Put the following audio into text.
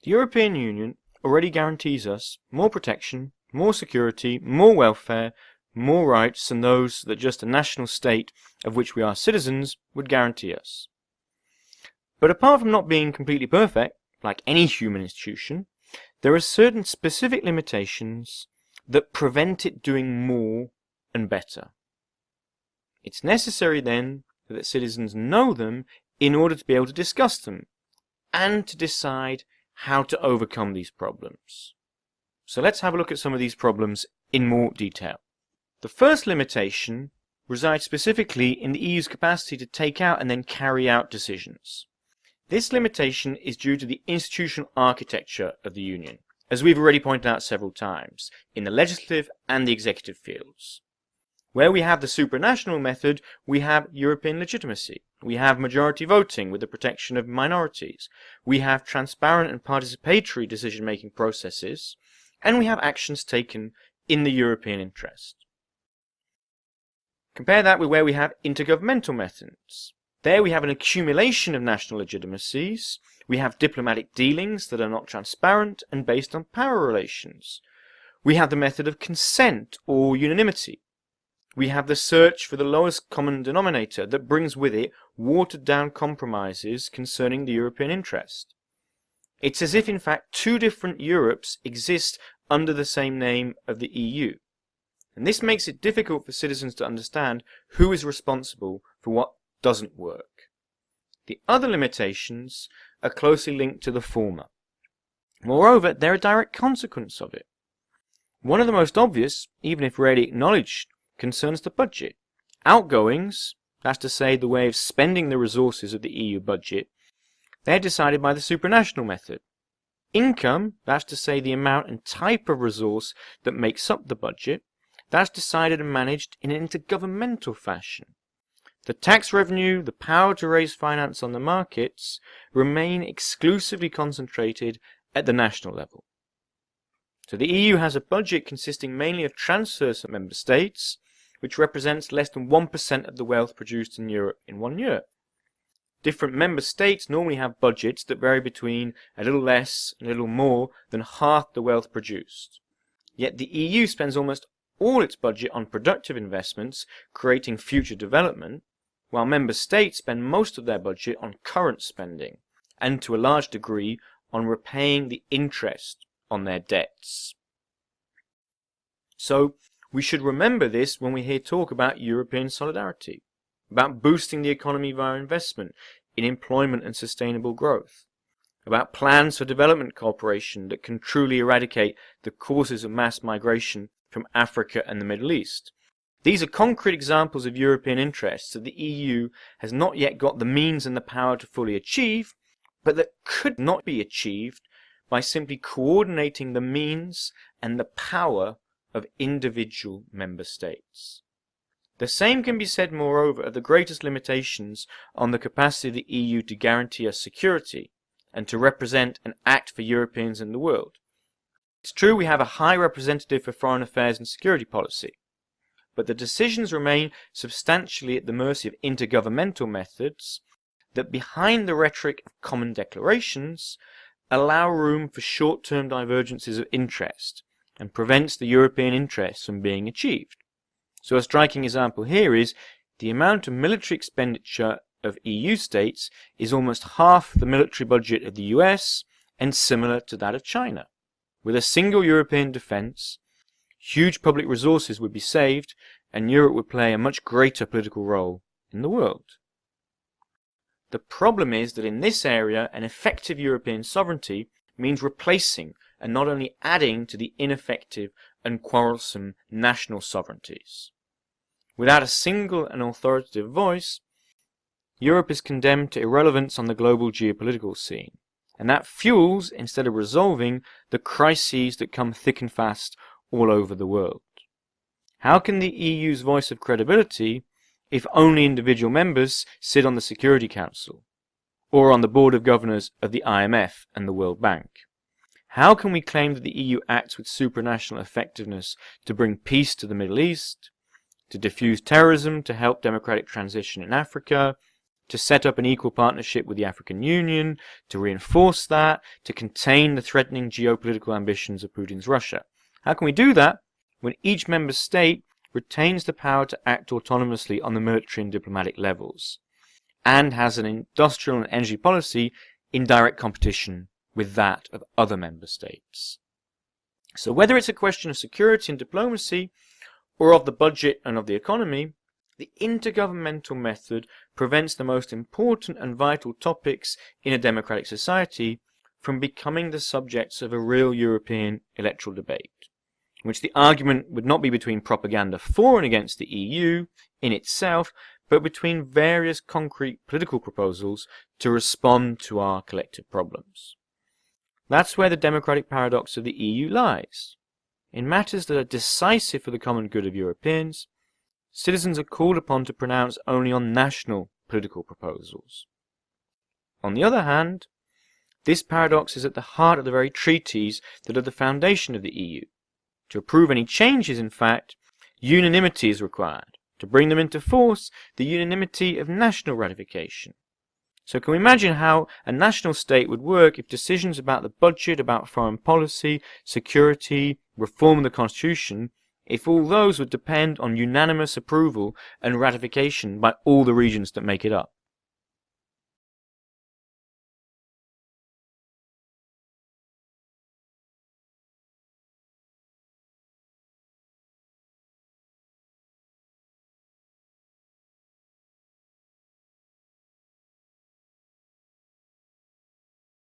The European Union already guarantees us more protection, more security, more welfare, more rights than those that just a national state of which we are citizens would guarantee us. But apart from not being completely perfect, like any human institution, there are certain specific limitations that prevent it doing more and better. It's necessary then that citizens know them in order to be able to discuss them and to decide how to overcome these problems. So let's have a look at some of these problems in more detail. The first limitation resides specifically in the EU's capacity to take out and then carry out decisions. This limitation is due to the institutional architecture of the Union, as we've already pointed out several times, in the legislative and the executive fields. Where we have the supranational method, we have European legitimacy. We have majority voting with the protection of minorities. We have transparent and participatory decision-making processes. And we have actions taken in the European interest. Compare that with where we have intergovernmental methods. There we have an accumulation of national legitimacies. We have diplomatic dealings that are not transparent and based on power relations. We have the method of consent or unanimity. We have the search for the lowest common denominator that brings with it watered-down compromises concerning the European interest. It's as if, in fact, two different Europes exist under the same name of the EU. And this makes it difficult for citizens to understand who is responsible for what doesn't work. The other limitations are closely linked to the former. Moreover, they're a direct consequence of it. One of the most obvious, even if rarely acknowledged, concerns the budget. Outgoings, that's to say the way of spending the resources of the EU budget, they're decided by the supranational method. Income, that's to say the amount and type of resource that makes up the budget, that's decided and managed in an intergovernmental fashion. The tax revenue, the power to raise finance on the markets, remain exclusively concentrated at the national level. So the EU has a budget consisting mainly of transfers from member states, which represents less than 1% of the wealth produced in Europe in 1 year. Different member states normally have budgets that vary between a little less and a little more than half the wealth produced. Yet the EU spends almost all its budget on productive investments, creating future development, while member states spend most of their budget on current spending, and to a large degree on repaying the interest on their debts. So, we should remember this when we hear talk about European solidarity, about boosting the economy via investment in employment and sustainable growth, about plans for development cooperation that can truly eradicate the causes of mass migration from Africa and the Middle East. These are concrete examples of European interests that the EU has not yet got the means and the power to fully achieve, but that could not be achieved by simply coordinating the means and the power of individual member states. The same can be said, moreover, of the greatest limitations on the capacity of the EU to guarantee us security and to represent and act for Europeans in the world. It's true we have a high representative for foreign affairs and security policy, but the decisions remain substantially at the mercy of intergovernmental methods that, behind the rhetoric of common declarations, allow room for short-term divergences of interest and prevents the European interests from being achieved. So a striking example here is the amount of military expenditure of EU states is almost half the military budget of the US and similar to that of China. With a single European defence, huge public resources would be saved and Europe would play a much greater political role in the world. The problem is that in this area, an effective European sovereignty means replacing and not only adding to the ineffective and quarrelsome national sovereignties. Without a single and authoritative voice, Europe is condemned to irrelevance on the global geopolitical scene, and that fuels, instead of resolving, the crises that come thick and fast all over the world. How can the EU's voice of credibility if only individual members sit on the Security Council, or on the Board of Governors of the IMF and the World Bank? How can we claim that the EU acts with supranational effectiveness to bring peace to the Middle East, to defuse terrorism, to help democratic transition in Africa, to set up an equal partnership with the African Union, to reinforce that, to contain the threatening geopolitical ambitions of Putin's Russia. How can we do that when each member state retains the power to act autonomously on the military and diplomatic levels, and has an industrial and energy policy in direct competition with that of other member states? So whether it's a question of security and diplomacy, or of the budget and of the economy, the intergovernmental method prevents the most important and vital topics in a democratic society from becoming the subjects of a real European electoral debate, in which the argument would not be between propaganda for and against the EU in itself, but between various concrete political proposals to respond to our collective problems. That's where the democratic paradox of the EU lies. In matters that are decisive for the common good of Europeans, citizens are called upon to pronounce only on national political proposals. On the other hand, this paradox is at the heart of the very treaties that are the foundation of the EU. To approve any changes, in fact, unanimity is required. To bring them into force, the unanimity of national ratification. So can we imagine how a national state would work if decisions about the budget, about foreign policy, security, reform of the constitution, if all those would depend on unanimous approval and ratification by all the regions that make it up?